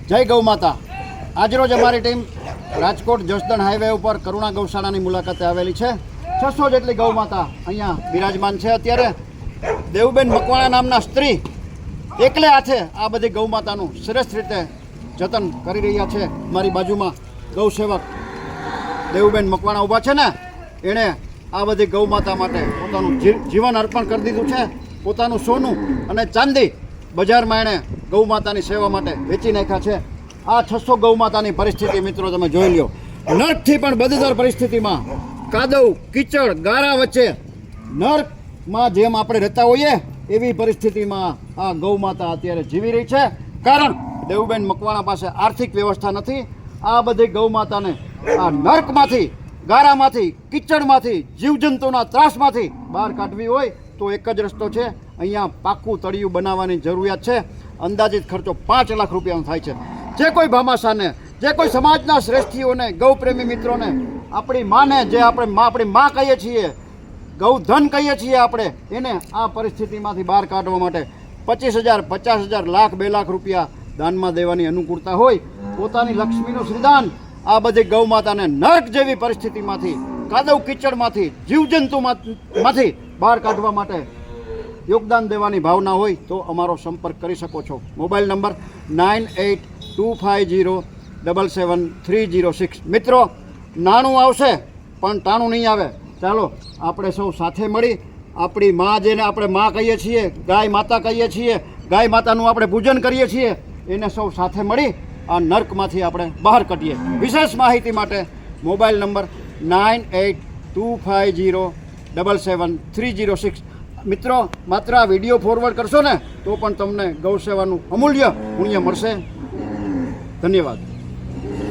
જય ગૌ માતા। આજરોજ અમારી ટીમ રાજકોટ જસદણ હાઈવે ઉપર કરુણા ગૌશાળાની મુલાકાતે આવેલી છે। 600 જેટલી ગૌ માતા અહીંયા બિરાજમાન છે। અત્યારે દેવુબેન મકવાણા નામના સ્ત્રી એકલે હાથે આ બધી ગૌ માતાનું શ્રેષ્ઠ રીતે જતન કરી રહ્યા છે। મારી બાજુમાં ગૌ સેવક દેવુબેન મકવાણા ઊભા છે ને, એણે આ બધી ગૌ માતા માટે પોતાનું જીવન અર્પણ કરી દીધું છે। પોતાનું સોનું અને ચાંદી બજારમાં એણે ગૌ માતાની સેવા માટે વેચી નાખ્યા છે। આ 600 ગૌ માતાની પરિસ્થિતિ મિત્રો તમે જોઈ લ્યો। નર્કથી પણ બદતર પરિસ્થિતિમાં કાદવ કીચડ ગારા વચ્ચે નર્કમાં જેમ આપણે રહેતા હોઈએ એવી પરિસ્થિતિમાં આ ગૌ માતા અત્યારે જીવી રહી છે। કારણ દેવુબેન મકવાણા પાસે આર્થિક વ્યવસ્થા નથી। આ બધી ગૌ માતાને આ નર્કમાંથી, ગારામાંથી, કીચડમાંથી, જીવજંતુના ત્રાસમાંથી બહાર કાઢવી હોય તો એક જ રસ્તો છે। અહીંયા પાક્કું તળિયું બનાવવાની જરૂરિયાત છે। અંદાજિત ખર્ચો 5 લાખ રૂપિયાનો થાય છે। જે કોઈ ભામાશાને, જે કોઈ સમાજના શ્રેષ્ઠીઓને, ગૌપ્રેમી મિત્રોને, આપણી માને, જે આપણી મા કહીએ છીએ, ગૌધન કહીએ છીએ આપણે, એને આ પરિસ્થિતિમાંથી બહાર કાઢવા માટે 25,000, 50,000, લાખ, 2 લાખ રૂપિયા દાનમાં દેવાની અનુકૂળતા હોય, પોતાની લક્ષ્મીનું શ્રીદાન આ બધી ગૌ માતાને નર્ક જેવી પરિસ્થિતિમાંથી, કાદવ કીચડમાંથી, જીવજંતુમાંથી બહાર કાઢવા માટે યોગદાન દેવાની ભાવના હોય તો અમારો સંપર્ક કરી શકો છો। Mobile number 9825077306। મિત્રો, નાણું આવશે પણ ટાણું નહીં આવે। ચાલો આપણે સૌ સાથે મળી આપણી મા, જેને આપણે મા કહીએ છીએ, ગાય માતા કહીએ છીએ, ગાય માતાનું આપણે પૂજન કરીએ છીએ, એને સૌ સાથે મળી આ નર્કમાંથી આપણે બહાર કાઢીએ। વિશેષ માહિતી માટે મોબાઈલ નંબર 9825077306। મિત્રો, માત્ર આ વિડીયો ફોરવર્ડ કરશો ને તો પણ તમને ગૌ સેવાનું અમૂલ્ય પુણ્ય મળશે। ધન્યવાદ।